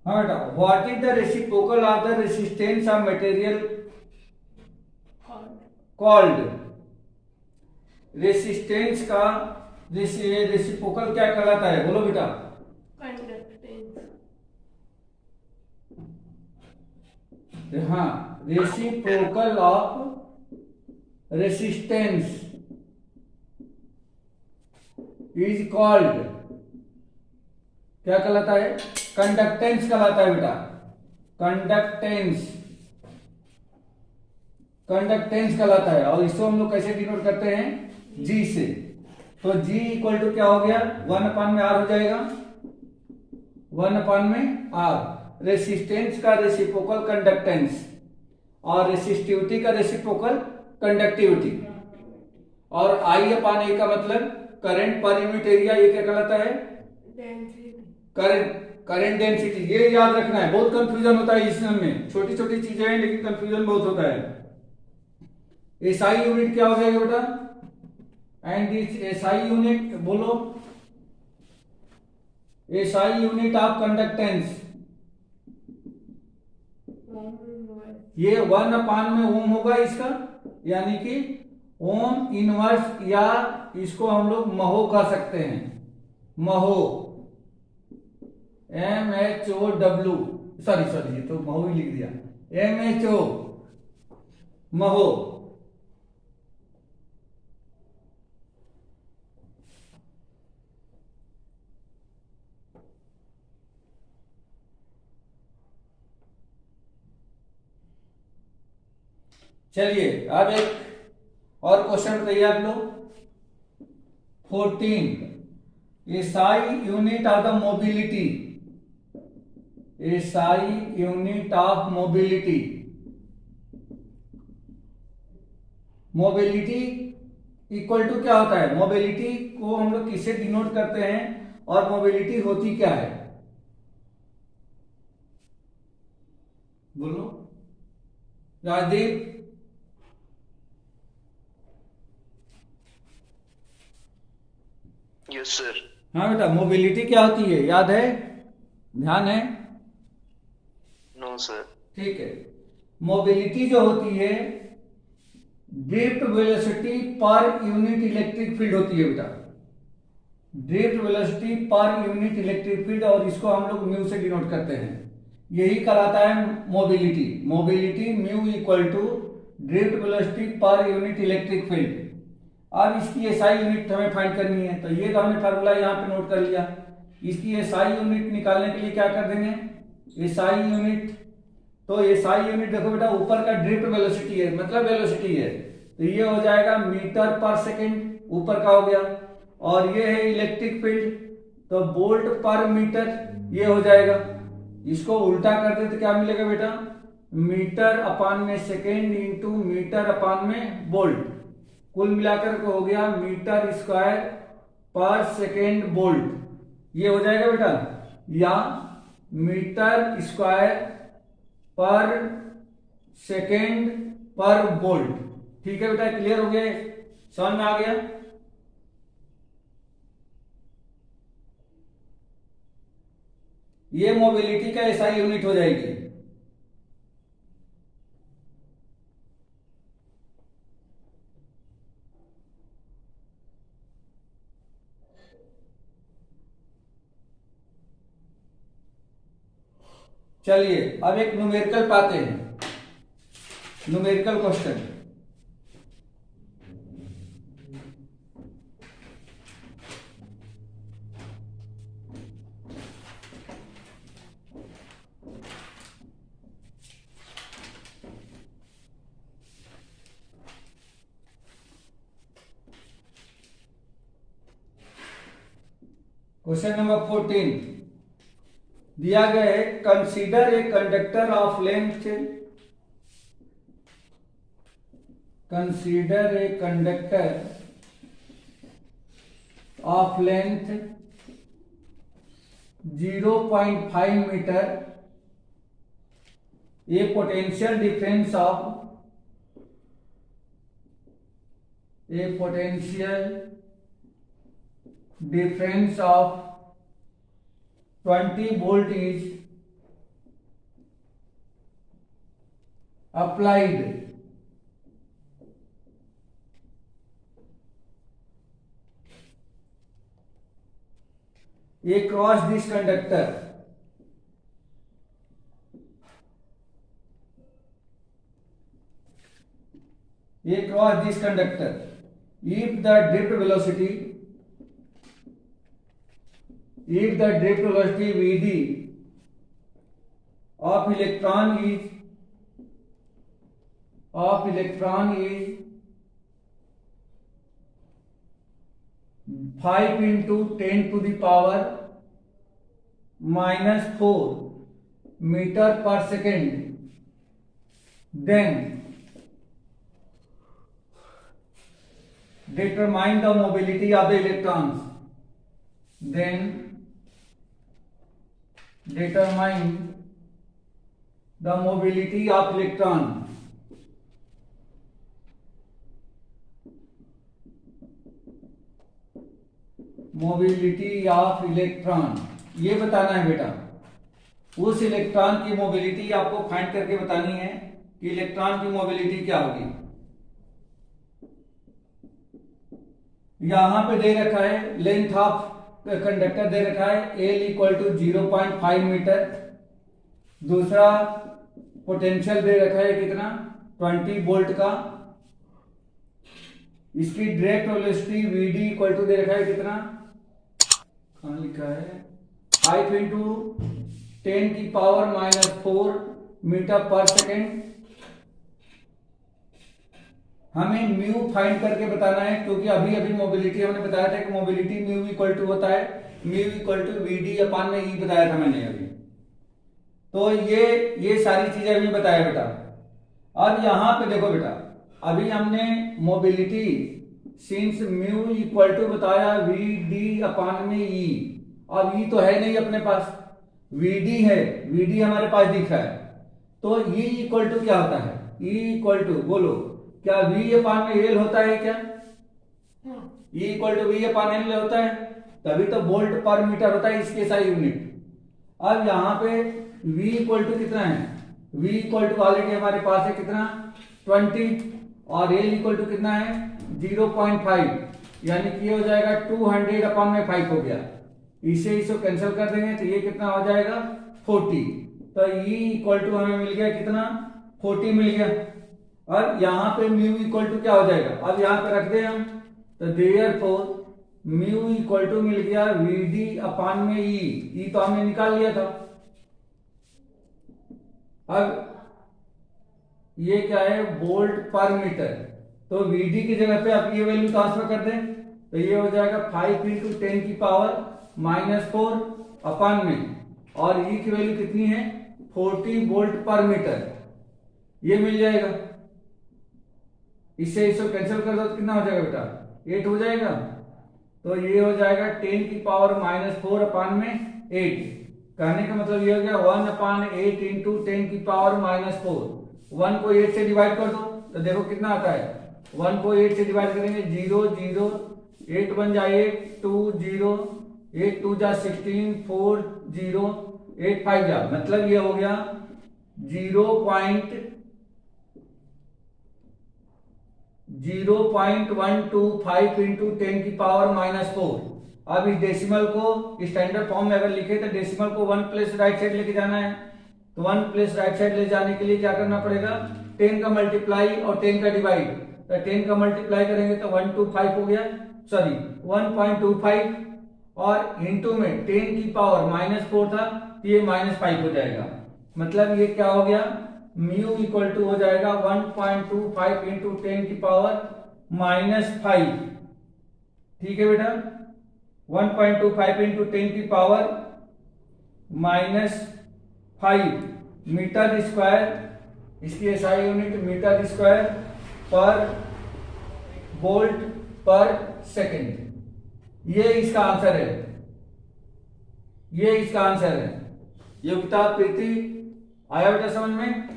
हाँ बेटा, what is the reciprocal of the resistance of material called. Resistance का रेसिप्रोकल क्या कहलाता है, बोलो बेटा। हाँ, reciprocal of resistance is called, क्या कहलाता है, कंडक्टेंस कहलाता है बेटा, कंडक्टेंस, कंडक्टेंस कहलाता है। और इसको हम लोग कैसे डिनोट करते हैं, जी से। तो जी इक्वल टू क्या हो गया, 1/r हो जाएगा, 1/r। रेसिस्टेंस का रेसिप्रोकल कंडक्टेंस और रेसिस्टिविटी का रेसिप्रोकल कंडक्टिविटी, और I/A का मतलब करंट पर यूनिट एरिया, ये क्या कहलाता है, करंट डेंसिटी। ये याद रखना है, बहुत कंफ्यूजन होता है इसमें, में छोटी छोटी चीजें हैं लेकिन कंफ्यूजन बहुत होता है। एसआई यूनिट क्या हो जाएगा बेटा, एंड दिस एसआई यूनिट, बोलो एसआई यूनिट ऑफ कंडक्टेंस, ये 1/, में ओम होगा इसका, यानी कि ओम इनवर्स, या इसको हम लोग महो कह सकते हैं, महो, MHOW, सॉरी ये तो महो ही लिख दिया, MHO, महो। चलिए अब एक और क्वेश्चन बताइए आप लोग। 14, SI unit of the mobility, SI unit of mobility. Mobility equal to क्या होता है, मोबिलिटी को हम लोग किससे डिनोट करते हैं, और मोबिलिटी होती क्या है, बोलो राजदीप। Yes sir. हाँ बेटा, मोबिलिटी क्या होती है, याद है, ध्यान है। No sir. ठीक है, मोबिलिटी जो होती है drift velocity per unit electric field होती है बेटा, drift velocity per unit electric field, और इसको हम लोग म्यू से डिनोट करते हैं, यही कहलाता है mobility. Mobility mu equal to drift velocity per unit electric field. अब इसकी एसआई यूनिट हमें फाइंड करनी है, तो ये तो हमने फार्मूला यहाँ पे नोट कर लिया। इसकी एसआई यूनिट निकालने के लिए क्या कर देंगे, एसआई यूनिट, तो एसआई यूनिट देखो बेटा, ऊपर का ड्रिफ्ट वेलोसिटी है, मतलब वेलोसिटी है, तो ये हो जाएगा मीटर पर सेकेंड, ऊपर का हो गया। और ये है इलेक्ट्रिक फील्ड, तो वोल्ट पर मीटर ये हो जाएगा। इसको उल्टा कर दे तो क्या मिलेगा बेटा, मीटर अपान में सेकेंड इंटू मीटर अपान में वोल्ट, कुल मिलाकर के हो गया मीटर स्क्वायर पर सेकेंड वोल्ट, ये हो जाएगा बेटा। या मीटर स्क्वायर पर सेकेंड पर वोल्ट। ठीक है बेटा, क्लियर हो गया, समझ में आ गया। ये मोबिलिटी का ऐसा यूनिट हो जाएगी। चलिए अब एक न्यूमेरिकल पाते हैं, न्यूमेरिकल क्वेश्चन। क्वेश्चन नंबर 14 दिया गया है, consider a conductor of length, consider a conductor of length 0.5 metre, a potential difference of, a potential difference of 20 volt is applied across this conductor, across this conductor if the drift velocity, if the drift velocity Vd of electron is 5 into 10 to the power -4 meter per second, then determine the mobility of the electrons, then determine the mobility of electron, mobility of electron, ये बताना है बेटा। उस electron की mobility आपको find करके बतानी है कि इलेक्ट्रॉन की मोबिलिटी क्या होगी। यहां पे दे रखा है लेंथ ऑफ कंडक्टर दे रखा है L इक्वल टू 0.5 मीटर, दूसरा पोटेंशियल दे रखा है कितना 20 वोल्ट का, इसकी direct velocity Vd equal to दे रखा है कितना, कहां लिखा है 5 इंटू 10 की पावर -4 मीटर पर सेकेंड। हमें म्यू फाइंड करके बताना है, क्योंकि अभी अभी मोबिलिटी हमने बताया था कि मोबिलिटी म्यू इक्वल टू होता है mu equal to Vd upon में ई बताया था मैंने अभी। तो ये सारी चीजें अभी बताया बेटा। अब यहां पे देखो बेटा, अभी हमने mobility since mu equal to बताया Vd अपान में ई, अब ई तो है नहीं अपने पास, Vd है, Vd हमारे पास दिख रहा है, तो ई इक्वल टू क्या होता है, ई इक्वल टू बोलो क्या V अपान में L होता है क्या, E equal to V upon L होता है, तभी तो वोल्ट पर मीटर होता है इसके साई यूनिट। अब यहाँ पे V इक्वल टू कितना है, V इक्वल टू ऑलरेडी हमारे पास है कितना 20 और L इक्वल टू कितना है 0.5, यानी कि ये हो जाएगा 200 अपान में 5 हो गया। इसे कैंसिल कर देंगे तो ये कितना हो जाएगा 40, तो E इक्वल टू हमें मिल गया कितना 40 मिल गया। अब यहाँ पे म्यू इक्वल टू क्या हो जाएगा, अब यहाँ पे रख दे हम, तो देयरफॉर म्यू इक्वल टू मिल गया Vd अपान में ई तो हमने निकाल लिया था। अब ये क्या है वोल्ट पर मीटर, तो Vd की जगह पे आप ये वैल्यू ट्रांसफर कर दें, तो ये हो जाएगा 5 इंटू 10 की पावर -4 अपान में, और E की वैल्यू कितनी है 40 वोल्ट पर मीटर, ये मिल जाएगा। इससे इसको कैंसिल कर दो तो कितना हो जाएगा बेटा 8 हो जाएगा। तो ये हो जाएगा 10 की पावर -4 अपान में 8। कहने का मतलब ये हो गया 1/8 इंटू 10 की पावर -4। 1 को 8 से डिवाइड कर दो तो देखो कितना आता है। 1 को 8 से डिवाइड करेंगे 0 0, 8 1 जा 8, 2 0, 8 2 जा 16, 4 0, 8 5 जा, मतलब ये हो गया 0.125 इंटू 10 की पावर -4। अब इस डेसिमल को स्टैंडर्ड फॉर्म में अगर लिखे तो डेसिमल को 1 प्लस राइट साइड लेके जाना है, तो 1 प्लस राइट साइड ले जाने के लिए क्या करना पड़ेगा 10 का मल्टीप्लाई और 10 का डिवाइड। तो 10 का मल्टीप्लाई करेंगे तो 125 हो गया, सॉरी 1.25, और इंटू में 10 की पावर -4 था तो ये -5 हो जाएगा। मतलब ये क्या हो गया म्यू इक्वल टू हो जाएगा 1.25 इंटू 10 की पावर -5। ठीक है बेटा, 1.25 इंटू 10 की पावर -5 मीटर स्क्वायर, इसकी एसआई यूनिट मीटर स्क्वायर पर वोल्ट पर सेकंड। ये इसका आंसर है, ये इसका आंसर है। योगिता प्रीति आया बेटा समझ में?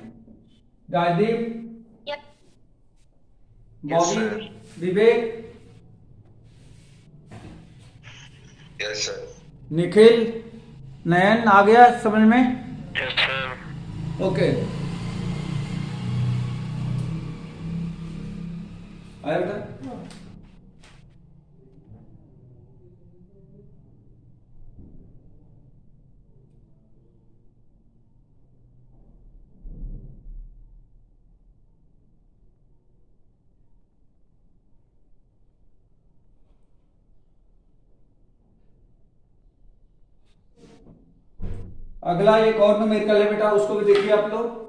राजदीप, Yep. बॉबी, विवेक, यस सर। निखिल, नयन आ गया समझ में? Yes sir. ओके, आया बेटा? अगला एक और न्यूमेरिकल है बेटा, उसको भी देखिए आप लोग।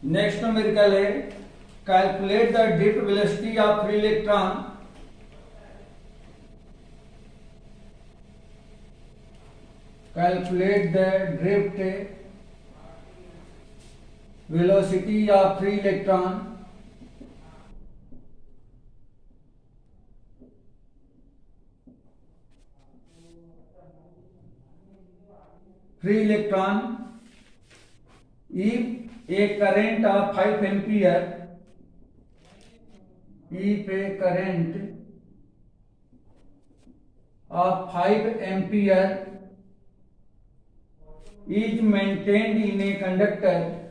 नेक्स्ट न्यूमेरिकल है calculate the drift velocity of free electron. Calculate the drift velocity of free electron if a current of 5 ampere, if a current of 5 ampere is maintained in a conductor,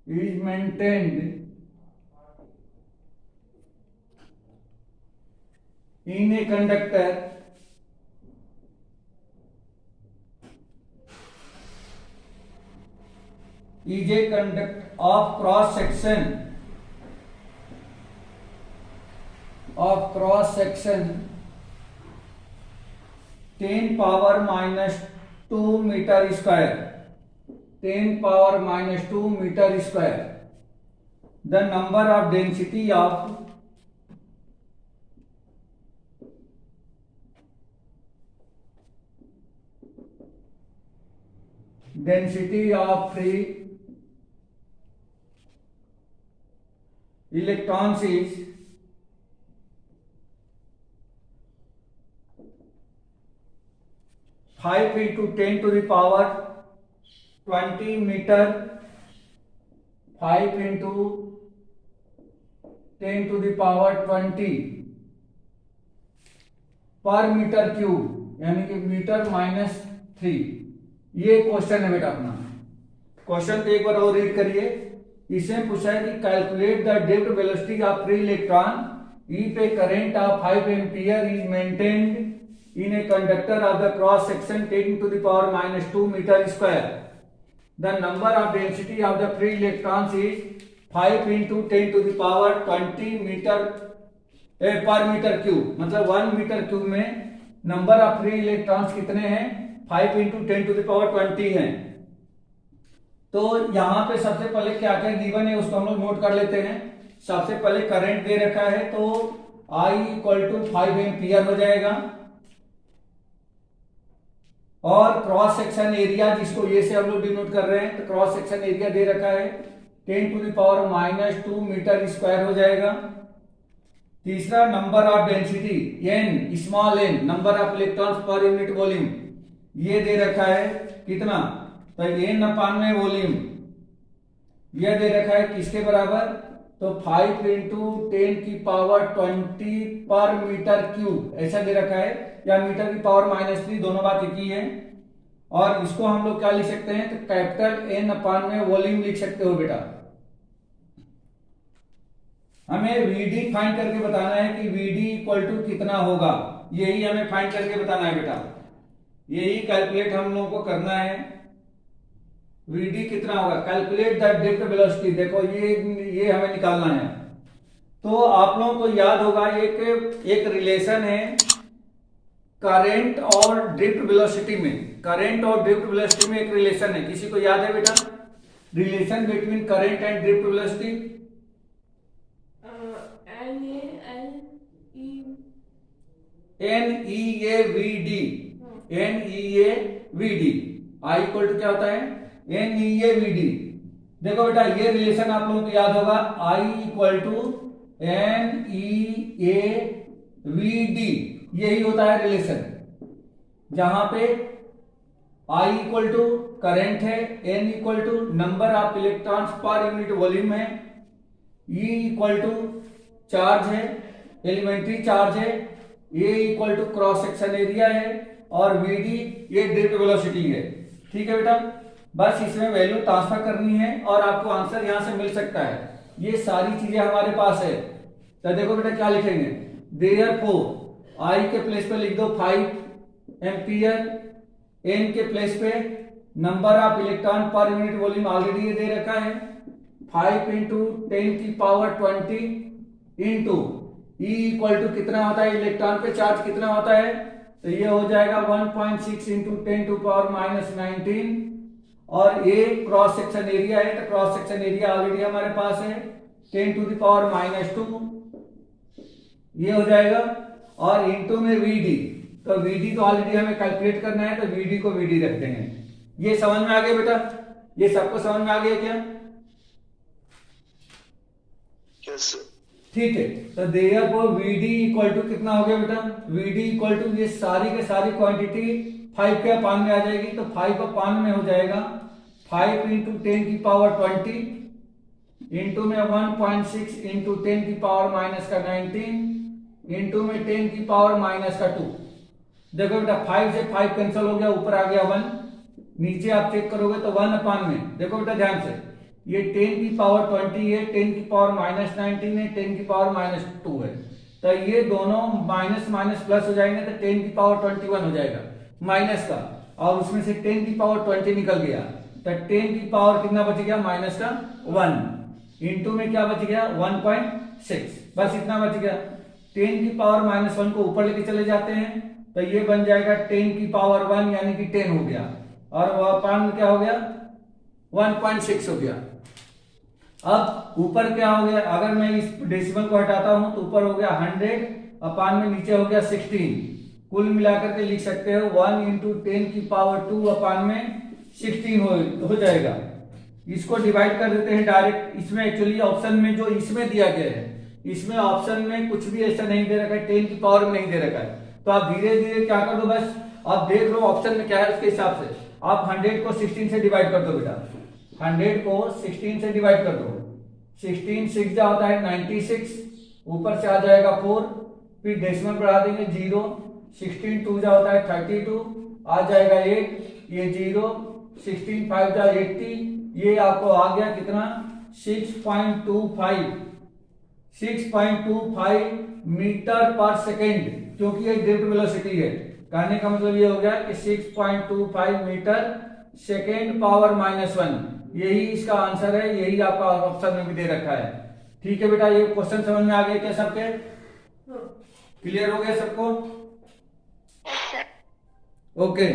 is maintained in a conductor is a conduct of cross section 10 power minus 2 meter square, 10 power minus 2 meter square. The number of density of free electrons is 5 into 10 to the power 20 meter, 5 into 10 to the power 20 पर metre cube, यानी कि metre -3। ये question है बेटा अपना। Question तो एक बार और रीड करिए। इसमें पूछा है कि calculate the drift velocity of free electron if a current of 5 ampere is maintained in a conductor of the cross section 10 to the power minus 2 meter square. The number of density of the free electrons is 5 into 10 to the power 20 meter per meter cube. मतलब 1 metre cube में number of free electrons कितने हैं? 5 into 10 to the power 20 हैं। तो यहां पे सबसे पहले क्या क्या गिवन है उसको हम लोग नोट कर लेते हैं। सबसे पहले करंट दे रखा है तो I इक्वल टू 5 एम्पियर हो जाएगा, और क्रॉस सेक्शन एरिया जिसको ये से हम लोग डिनोट कर रहे हैं तो क्रॉस सेक्शन एरिया दे रखा है 10 to the power minus 2 metre square हो जाएगा। तीसरा number of density n small n number of electrons per unit volume ये दे रखा है कितना? तो n अपान में वॉल्यूम ये दे रखा है किसके बराबर? तो 5 इंटू 10 की पावर 20 पर मीटर क्यूब ऐसा दे रखा है, या मीटर की पावर -3 दोनों बात एक ही है। और इसको हम लोग क्या लिख सकते हैं? तो कैपिटल N अपान में वॉल्यूम लिख सकते हो बेटा। हमें VD फाइंड करके बताना है कि VD इक्वल टू कितना होगा, यही हमें फाइंड करके बताना है बेटा, यही कैलकुलेट हम लोगों को करना है। VD कितना होगा? कैलकुलेट द ड्रिफ्ट वेलोसिटी, देखो ये हमें निकालना है। तो आप लोगों को याद होगा एक रिलेशन है करंट और ड्रिफ्ट वेलोसिटी में, करंट और ड्रिफ्ट वेलोसिटी में एक रिलेशन है, किसी को याद है बेटा? Relation between current and drift velocity NEAVD I equal to क्या होता है? NEAVD। देखो बेटा ये रिलेशन आप लोगों को याद होगा, I इक्वल टू NEAVD, यही होता है रिलेशन, जहां पे I इक्वल टू करंट है, N equal to number of electrons per unit volume है, E इक्वल टू चार्ज है, एलिमेंट्री चार्ज है, A equal to cross section area है, और VD ये ड्रिफ्ट वेलोसिटी है। ठीक है बेटा, बस इसमें वैल्यू ट्रांसफर करनी है और आपको आंसर यहां से मिल सकता है। ये सारी चीजें हमारे पास है। तो देखो बेटा क्या लिखेंगे? देयरफॉर I के प्लेस पे लिख दो 5 एम्पियर, N के प्लेस पे number of electron per unit volume already ये दे रखा है 5 इंटू 10 की power 20 into E equal to कितना होता है? इलेक्ट्रॉन पे चार्ज कितना होता है? तो ये हो जाएगा 1.6 इंटू 10 टू पावर -19, और ये क्रॉस सेक्शन एरिया है तो क्रॉस सेक्शन एरिया ऑलरेडी हमारे पास है 10 टू द पावर -2 ये हो जाएगा, और इंटू में VD, तो VD तो ऑलरेडी हमें कैलकुलेट करना है तो VD को VD रखते हैं। ये समझ में आ गया बेटा? ये सबको समझ में आ गया क्या? यस। ठीक है, तो देयरफॉर VD इक्वल टू कितना हो गया बेटा? VD इक्वल टू ये सारी के सारी क्वांटिटी 5 के अपान में आ जाएगी, तो 5 अपान में हो जाएगा 5 इंटू 10 की पावर 20 इंटू में 1.6 इंटू 10 की पावर -19 इंटू में 10 की पावर -2। देखो बेटा 5 से 5 कैंसिल हो गया, ऊपर आ गया 1, नीचे आप चेक करोगे तो 1 अपान में, देखो बेटा ध्यान से, ये 10 की पावर 20 है, 10 की पावर -19 है, 10 की पावर -2 है, तो ये दोनों माइनस माइनस प्लस हो जाएंगे तो 10 की पावर 21 हो जाएगा माइनस का, और उसमें से 10 की पावर 20 निकल गया तो 10 की पावर कितना बच गया? -1 इंटू में क्या बच गया? 1.6, बस इतना बच गया। 10 की पावर -1 को ऊपर लेके चले जाते हैं तो ये बन जाएगा 10 की पावर 1 यानी कि 10 हो गया, और वह अपान क्या हो गया? 1.6 हो गया। अब ऊपर क्या हो गया? अगर मैं इस डेसिमल को हटाता हूं तो ऊपर हो गया 100 अपान में नीचे हो गया 16, कुल मिलाकर के लिख सकते हो 1 इंटू 10 की पावर 2 अपान में 16 हो जाएगा। इसको डिवाइड कर देते हैं डायरेक्ट। इसमें एक्चुअली ऑप्शन में जो इसमें दिया गया है, इसमें ऑप्शन में कुछ भी ऐसा नहीं दे रखा है, 10 की पावर में नहीं दे रखा है, तो आप धीरे धीरे क्या कर दो, बस आप देख लो ऑप्शन में क्या है, उसके हिसाब से आप 100 को 16 से डिवाइड कर दो बेटा, 100 को 16 से डिवाइड कर दो। 16 6 जा होता है 96, ऊपर से आ जाएगा 4, फिर डेसिमल बढ़ा देंगे 0, 16 2 जा होता है 32, आ जाएगा 8, ये 0, 16 5 जा 80, ये आपको आ गया कितना 6.25 मीटर पर सेकेंड, क्योंकि ये ड्रिफ्ट वेलोसिटी है। कहने का मतलब ये हो गया कि 6.25 मीटर सेकेंड पावर -1, यही इसका आंसर है, यही आपका ऑप्शन में भी दे रखा है। ठीक है बेटा, ये क्वेश्चन समझ में आ गया क्या सबके? क्लियर हो गया सबको? ओके,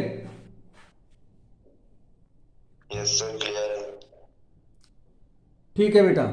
यस सर, क्लियर है। ठीक है बेटा।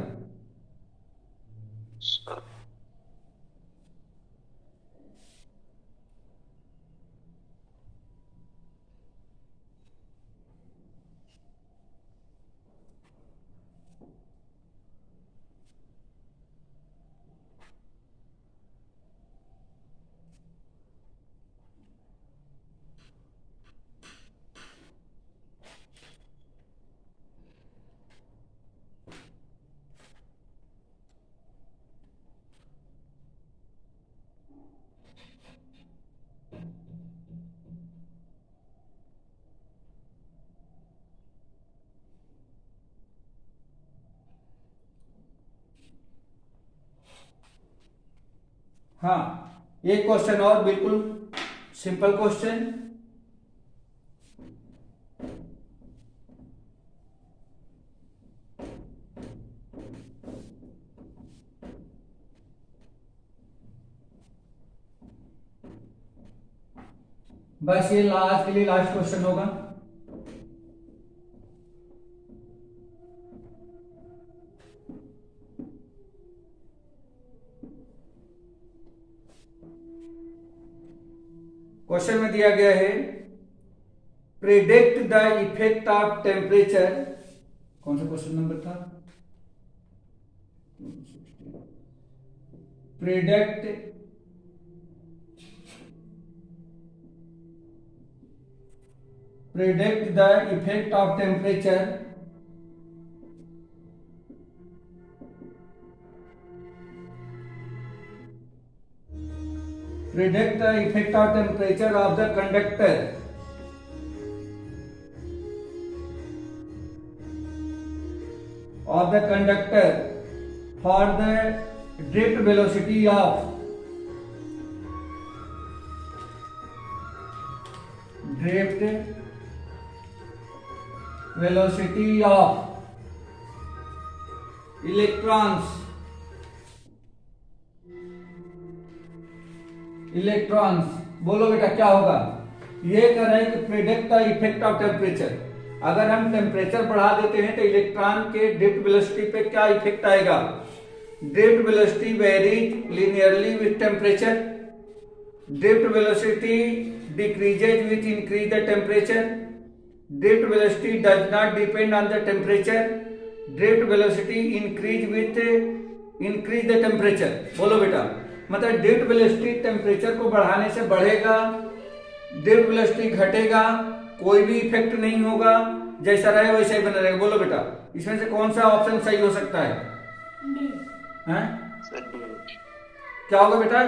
हाँ, एक क्वेश्चन और, बिल्कुल सिंपल क्वेश्चन। बस ये आज के लिए लास्ट क्वेश्चन होगा। क्वेश्चन में दिया गया है predict the effect of temperature, कौन सा क्वेश्चन नंबर था? Predict the effect of temperature predict the effect of temperature of the conductor for the drift velocity of electrons. बोलो बेटा क्या होगा? ये कह रहे हैं कि predict the effect of temperature, अगर हम टेम्परेचर बढ़ा देते हैं तो इलेक्ट्रॉन के ड्रिफ्ट वेलोसिटी पे क्या इफेक्ट आएगा? Drift velocity varies linearly with temperature, drift velocity decreases with increase the temperature, drift velocity does not depend on the temperature, drift velocity increase with increase the temperature. बोलो बेटा, मतलब drift velocity temperature को बढ़ाने से बढ़ेगा, drift velocity घटेगा, कोई भी इफेक्ट नहीं होगा, जैसा रहे वैसा ही बना रहेगा। बोलो बेटा, इसमें से कौन सा ऑप्शन सही हो सकता है? क्या होगा बेटा?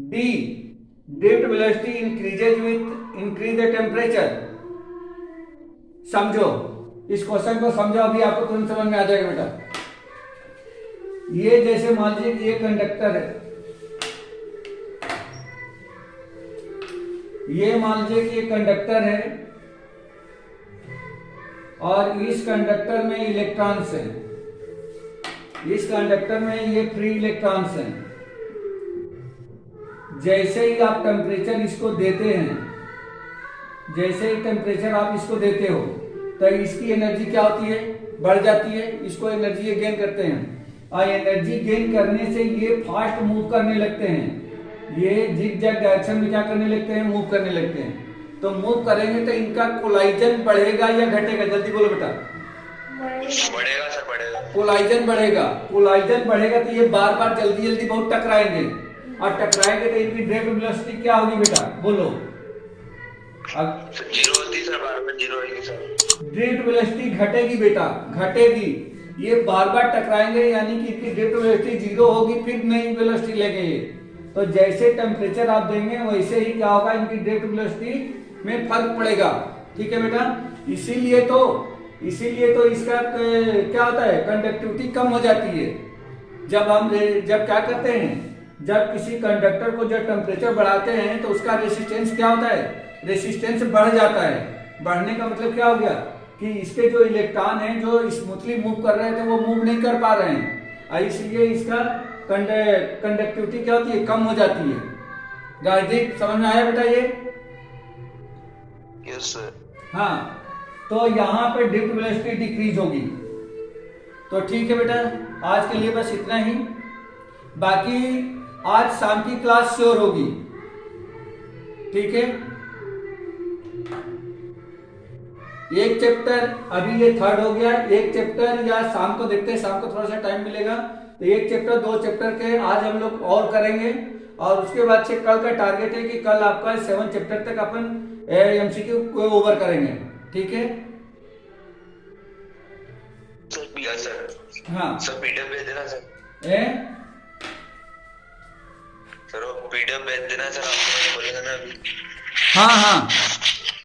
D, drift velocity increases with increase the temperature. समझो इस क्वेश्चन को, समझो, अभी आपको तुरंत समझ में आ जाएगा बेटा। ये जैसे मान लीजिए कि ये कंडक्टर है, ये मान लीजिए कि ये कंडक्टर है और इस कंडक्टर में इलेक्ट्रॉन्स हैं, इस कंडक्टर में ये फ्री इलेक्ट्रॉन्स हैं। जैसे ही आप टेम्परेचर इसको देते हैं, जैसे ही टेम्परेचर आप इसको देते हो तो इसकी एनर्जी क्या होती है? बढ़ जाती है, इसको एनर्जी गेन करते हैं और एनर्जी गेन करने से ये फास्ट मूव करने लगते हैं, ये जिग-जैग डायरेक्शन में क्या करने लगते हैं? मूव करने लगते हैं। तो मूव करेंगे तो इनका कोलाइजन बढ़ेगा या घटेगा? जल्दी बोलो बेटा। बढ़ेगा सर, बढ़ेगा। कोलाइजन बढ़ेगा, कोलाइजन बढ़ेगा तो ये बार बार जल्दी जल्दी बहुत टकराएंगे और टकराएंगे तो इनकी ड्रिफ्ट वेलोसिटी क्या होगी बेटा? बोलो। जीरो होती सर, बार बार जीरो होगी सर। ड्रिफ्ट वेलोसिटी घटेगी बेटा, घटेगी। ये बार बार टकराएंगे यानी कि इनकी ड्रिफ्ट वेलोसिटी जीरो होगी, फिर नई वेलोसिटी लेंगे ये। तो जैसे टेम्परेचर आप देंगे वैसे ही क्या होगा? इनकी ड्रिफ्ट वेलोसिटी में फर्क पड़ेगा। ठीक है बेटा, इसीलिए तो इसीलिए तो इसका क्या होता है, कंडक्टिविटी कम हो जाती है। जब क्या करते हैं, जब किसी कंडक्टर को जब टेम्परेचर बढ़ाते हैं तो उसका रेसिस्टेंस क्या होता है, रेसिस्टेंस बढ़ जाता है। बढ़ने का मतलब क्या हो गया कि इसके जो इलेक्ट्रॉन हैं जो स्मूथली मूव कर रहे थे वो मूव नहीं कर पा रहे हैं, और इसलिए इसका कंडक्टिविटी क्या होती है, कम हो जाती है। गायदीप समझ में आया बेटा ये? Yes sir. हाँ, तो यहाँ पे ड्रिफ्ट वेलोसिटी डिक्रीज होगी। तो ठीक है बेटा, आज के लिए बस इतना ही। बाकी आज शाम की क्लास श्योर होगी, ठीक है। एक चैप्टर अभी ये थर्ड हो गया, एक चैप्टर या शाम को देखते हैं, शाम को थोड़ा सा टाइम मिलेगा तो एक चैप्टर 2 चैप्टर के आज हम लोग और करेंगे, और उसके बाद से कल का टारगेट है कि कल आपका 7 चैप्टर तक अपन एमसीक्यू को ओवर करेंगे, ठीक है। सर हाँ सर पीडीएफ भेज देना सर। ए? सर वो पीडीएफ भेज देना सर, आपको मैंने बोला था ना अभी। हाँ हाँ